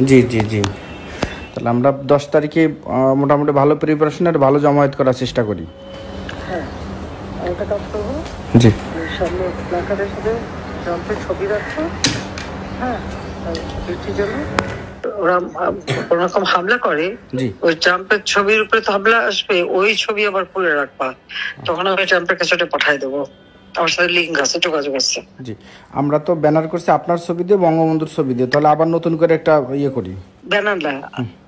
জি জি জি, তাহলে আমরা 10 তারিখে মোটামুটি ভালো প্রিপারেশনের ভালো জমায়েত করার চেষ্টা করি। হ্যাঁ, একটা কাজ করবো, জি সামনে প্ল্যাকার্ডের সাথে ট্রাম্পের ছবি রাখবো। হ্যাঁ, বৃষ্টির জন্য ওরা কোনো রকম হামলা করে, জি ওই ট্রাম্পের ছবির উপরে তো হামলা আসবে, ওই ছবি আবার খুলে রাখবা, তখন আমি ট্রাম্পের কাছে ওটা পাঠাই দেবো। আমার সাথে লিঙ্ক আছে, যোগাযোগ আছে। জি, আমরা তো ব্যানার করছি আপনার ছবি দিয়ে, বঙ্গবন্ধুর ছবি দিয়ে, তাহলে আবার নতুন করে একটা ইয়ে করি। ব্যানার না,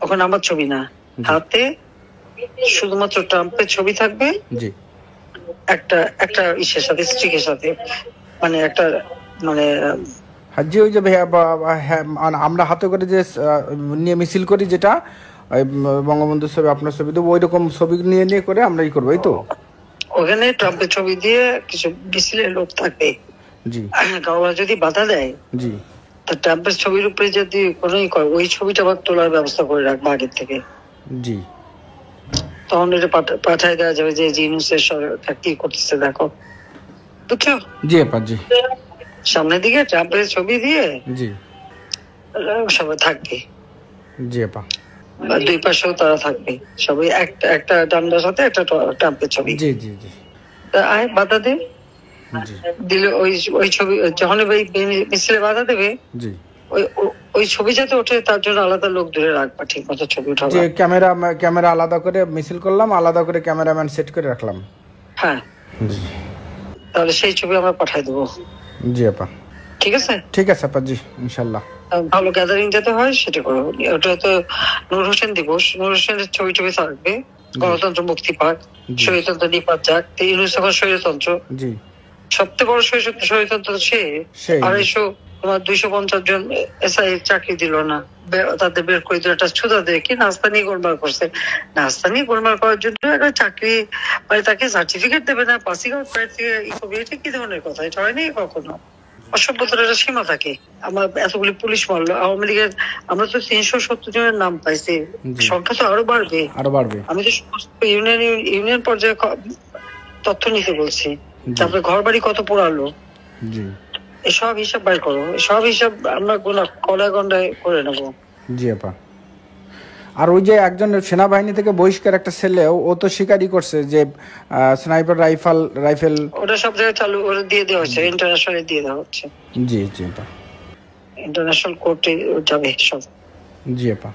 ওখানে আমার ছবি না, জি হাতে শুধুমাত্র ট্রাম্পের ছবি থাকবে, জি একটা একটা ইসের সাথে, স্টিকের সাথে, মানে একটা, মানে জি, ওই যে হ্যাঁ, আমরা হাতে করে যে নিয়ে মিছিল করি, যেটা ওই বঙ্গবন্ধুর ছবি আপনার ছবি দেবো, ওই রকম ছবি নিয়ে নিয়ে করে আমরা ই করবো, এই তো। ওখানে ট্রাম্পের ছবি দিয়ে কিছু মিছিলের লোক থাকবে, জি কাউরা যদি বাধা দেয়, জি তা ট্রাম্পের ছবির উপরে যদি কোনো ওই ছবিটা আবার তোলার ব্যবস্থা করে রাখবো আগের থেকে, জি তখন এটা পাঠায় দেওয়া যাবে যে ইউনূসের সরকার কি করতেছে দেখো, বুঝছো? জি আপা জি সামনের দিকে ট্রাম্পের ছবি দিয়ে জি সবাই থাকবে, জি আপা দুই পাশেও তারা থাকবে, সবাই একটা একটা ডান্ডার সাথে একটা ট্রাম্পের ছবি। জি জি জি তা আয় বাধা দে, জি দিলে ওই ওই ছবি যখন ওই মিছিলে বাধা দেবে, জি, ওই ওই ছবি যাতে ওঠে তার জন্য আলাদা লোক ধরে রাখবা, ঠিক মতো ছবি উঠাবা। যে ক্যামেরা আলাদা করে মিছিল করলাম, আলাদা করে ক্যামেরাম্যান সেট করে রাখলাম। হ্যাঁ, জি তাহলে সেই ছবি আমরা পাঠাই দেবো। জি আপা, ঠিক আছে, ঠিক আছে আপা, জি ইনশাল্লাহ। ভালো গ্যাদারিং যাতে হয় সেটা করো। ওটা তো নূর হোসেন দিবস, নূর হোসেনের ছবি টবি থাকবে, গণতন্ত্র মুক্তি পাক, স্বৈরতন্ত্র নিপাত যাক, ইউনূস এখন স্বৈরতন্ত্র, জি সবচেয়ে বড় স্বৈরতন্ত্র সে। সেই 250 জন এসআই চাকরি দিল না, তাদের বের করে দিল, একটা ছুতা দিয়ে কি নাস্তা নিয়ে গোলমাল করছে, নাস্তা নিয়ে গোলমাল করার জন্য একটা চাকরি, মানে তাকে সার্টিফিকেট দেবে না, পাসিং আউট থেকে ই করবে, এটা কি ধরনের কথা? এটা হয়নি কখনো। অসভ্যতার একটা সীমা থাকে। আমার এতগুলি পুলিশ মারলো আওয়ামী লীগের, আমরা তো 370 জনের নাম পাইছি, সংখ্যা তো আরো বাড়বে, আরো বাড়বে। আমি তো সমস্ত ইউনিয়ন পর্যায়ে তথ্য নিতে বলছি, তারপরে ঘর বাড়ি কত পোড়ালো, জি এসব হিসাব বাইর করো, সব হিসাব আমরা কলায় গন্ডায় করে নেবো। জি আপা। আর ওই যে একজন সেনাবাহিনী থেকে বহিষ্কার একটা ছেলে, ও তো স্বীকারই করছে যে স্নাইপার রাইফেল ওটা সব জায়গায় চালু ওরা দিয়ে দেওয়া হচ্ছে, ইন্টারন্যাশনালে দিয়ে দেওয়া হচ্ছে, জি জি আপা, ইন্টারন্যাশনাল কোর্টে যাবে সব। জি আপা।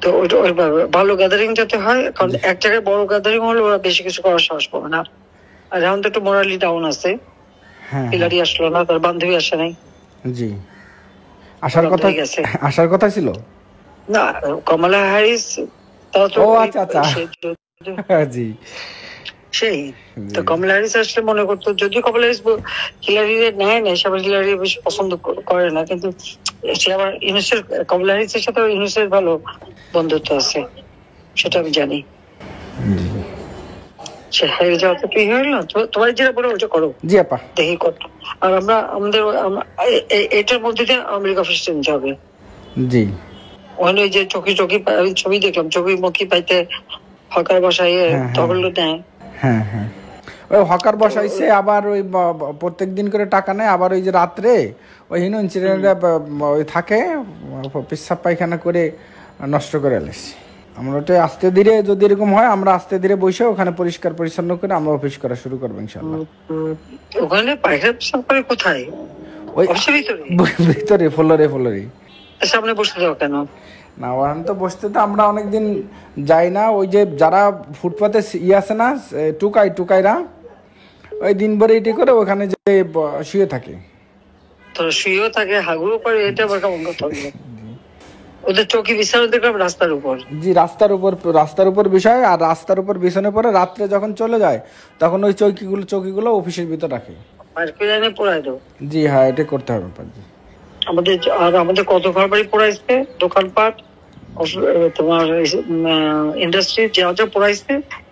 তো ওইভাবে ভালো গ্যাদারিং যাতে হয়, কারণ এক জায়গায় বড় গ্যাদারিং হলে ওরা বেশি কিছু করার সাহস পাবে না। আর এখন তো একটু মোরালি ডাউন আছে, হ্যাঁ হিলারি আসলো না, তার বান্ধবী আসে নাই। জি, আসার কথা ছিল না, কমলা হ্যারিস, তাও তো ও আচ্ছা আচ্ছা জি সেই তো কমলা হ্যারিস আসলে মনে করতো, যদিও কমলা হ্যারিস হিলারি নেয় না, সবাই হিলারি বেশি পছন্দ করে না, কিন্তু সে আবার ইউনুসের, কমলা হ্যারিসের সাথে ইউনুসের ভালো বন্ধুত্ব আছে, সেটা আমি জানি। সে হেরে যাওয়া তো কি হইলো, তোমার যেটা বলো ওটা করো। জি আপা, দেখি কত। আর আমরা আমাদের এটার মধ্যে দিয়ে আওয়ামী লীগ অফিস চেঞ্জ হবে। জি ওখানে ওই যে চকি ছবি দেখলাম, চকি মকি পাইতে হকার বসাইয়ে তখন নেয়। হ্যাঁ হ্যাঁ, ওই হকার বসাইছে, আবার ওই প্রত্যেক দিন করে টাকা নেয়, আবার ওই যে রাত্রে ওই হিনো ইনসিডেন্টে ওই থাকে, পেশাব পায়খানা করে নষ্ট করে এলেছি। আমরা ওটা আস্তে ধীরে, যদি এরকম হয় আমরা আস্তে ধীরে বসে ওখানে পরিষ্কার পরিচ্ছন্ন করে আমরা অফিস করা শুরু করবো ইনশাল্লাহ। ওখানে পায়খানা পেশাব করে কোথায়? ওই অফিসের ভিতরে ফ্লোরে সামনে বসতে দাও কেন? না, ওখানে তো বসতে তো আমরা অনেকদিন যাই না, ওই যে যারা ফুটপাতে আছে না টুকাইরা, ওই দিন ভরে এটি করে ওখানে যে শুয়ে থাকে, তো শুয়েও থাকে, হাগুরও করে, এটা আবার কেমন কথা হলো? ওদের চৌকি বিছানো দেখলাম রাস্তার উপর। জি, রাস্তার উপর বিষয়, আর রাস্তার উপর বিছানে পরে রাত্রে যখন চলে যায় তখন ওই চৌকিগুলো অফিসের ভিতর রাখে। পোড়াই দাও। জি হ্যাঁ, এটা করতে হবে। আমাদের কত ঘর বাড়ি পোড়াইছে, দোকানপাট, তোমার ইন্ডাস্ট্রি যা যা পোড়াইছে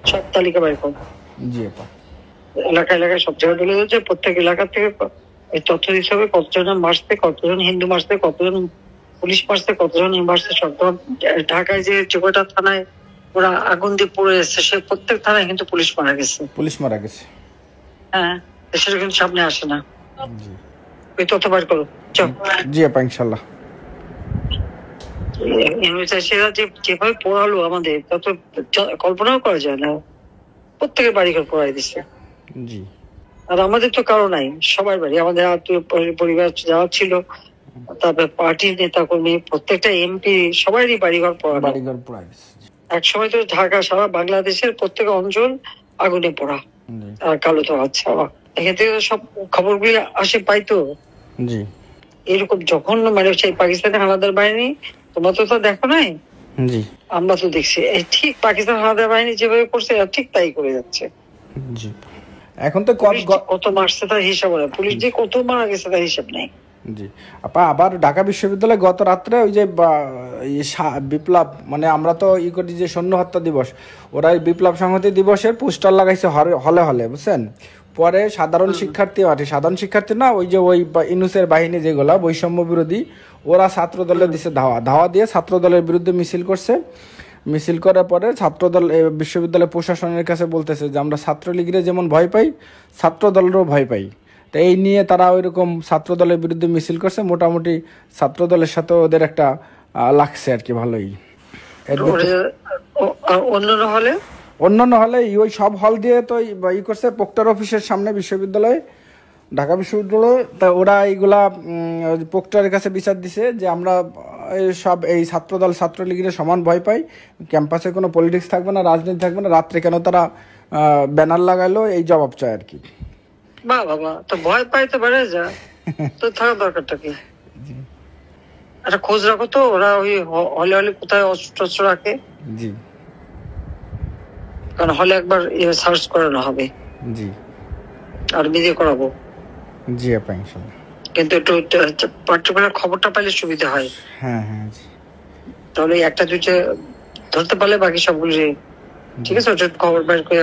সব তালিকা বাইর করো। জি আপা, এলাকায় সব জায়গায় বলে দিচ্ছে, প্রত্যেক এলাকা থেকে এই তথ্য দিতে হবে, কতজন মারছে, কতজন হিন্দু মারছে, কতজন পুলিশ মারছে, কতজন মারছে, সব। ঢাকায় যে কয়টা থানায় ওরা আগুন দিয়ে পড়ে এসছে, সে প্রত্যেক থানায় কিন্তু পুলিশ মারা গেছে। হ্যাঁ, সেটা কিন্তু সামনে আসে না। ওই তথ্য বার করো। জি আপা, ইনশাল্লাহ। সেরা যেভাবে পড়ালো আমাদের তা তো কল্পনাও করা যায় না। প্রত্যেকের বাড়িঘর পড়াই দিচ্ছে। জি। আর আমাদের তো কারো নাই, সবার বাড়ি, আমাদের আত্মীয় পরিবার যারা ছিল, তারপরে পার্টির নেতা কর্মী, প্রত্যেকটা এমপি সবারই বাড়িঘর পড়ানো। বাড়িঘর পড়াই দিচ্ছে। এক সময় তো ঢাকা সারা বাংলাদেশের প্রত্যেক অঞ্চল আগুনে পড়া জি। আর কালো তো আচ্ছা, এখান থেকে সব খবরগুলি আসে পাইতো। জি। এরকম জঘন্য, মানে সেই পাকিস্তানের হানাদার বাহিনী, তোমরা তো তা দেখো নাই, জি। আমরা তো দেখছি। এই ঠিক পাকিস্তান হানাদার বাহিনী যেভাবে করছে এরা ঠিক তাই করে যাচ্ছে। জি। এখন তো পুলিশ যে কত মারছে তার হিসাব নেই, পুলিশ যে কত মারা গেছে তার হিসাব নেই। জি। আপা আবার ঢাকা বিশ্ববিদ্যালয়ে গত রাত্রে ওই যে বিপ্লব, মানে আমরা তো করি যে সৈন্য হত্যা দিবস, ওরা এই বিপ্লব সংহতি দিবসের পোস্টার লাগাইছে হলে হলে, বুঝছেন? পরে সাধারণ শিক্ষার্থী না, ওই যে ওই ইনুসের বাহিনী যেগুলা বৈষম্য বিরোধী, ওরা ছাত্র দলে দিছে ধাওয়া দিয়ে ছাত্র দলের বিরুদ্ধে মিছিল করছে। মিছিল করার পরে ছাত্রদল বিশ্ববিদ্যালয় প্রশাসনের কাছে বলতেছে যে আমরা ছাত্রলীগের যেমন ভয় পাই, ছাত্র দলেরও ভয় পাই। তো এই নিয়ে তারা ওইরকম ছাত্র দলের বিরুদ্ধে মিছিল করছে। মোটামুটি ছাত্র দলের সাথে ওদের একটা লাগছে আর কি, ভালোই। অন্যান্য হলে ওই সব হল দিয়ে তো করছে প্রক্টর অফিসের সামনে বিশ্ববিদ্যালয়ে, ঢাকা বিশ্ববিদ্যালয়ে। তা ওরা এইগুলা প্রক্টরের কাছে বিচার দিছে যে আমরা সব এই ছাত্রদল ছাত্রলীগের সমান ভয় পাই, ক্যাম্পাসে কোনো পলিটিক্স থাকবে না, রাজনীতি থাকবে না। রাত্রে কেন তারা ব্যানার লাগাইলো, এই জবাব চায় আর কি। বাবা তো ভয় পাই তো বেড়ে যা, তো থাকার দরকারটা কি? একটা খোঁজ রাখো তো, ওরা ওই হলে হলে কোথায় অস্ত্র রাখে। জি। কারণ হলে একবার সার্চ করানো হবে। জি। আর ভিডিও করাবো। জি আপা, ইনশাআল্লাহ। কিন্তু একটু পার্টিকুলার খবরটা পাইলে সুবিধা হয়। হ্যাঁ হ্যাঁ। জি। তাহলে একটা দুইটা ধরতে পারলে বাকি সবগুলি ঠিক আছে, খবর বের করে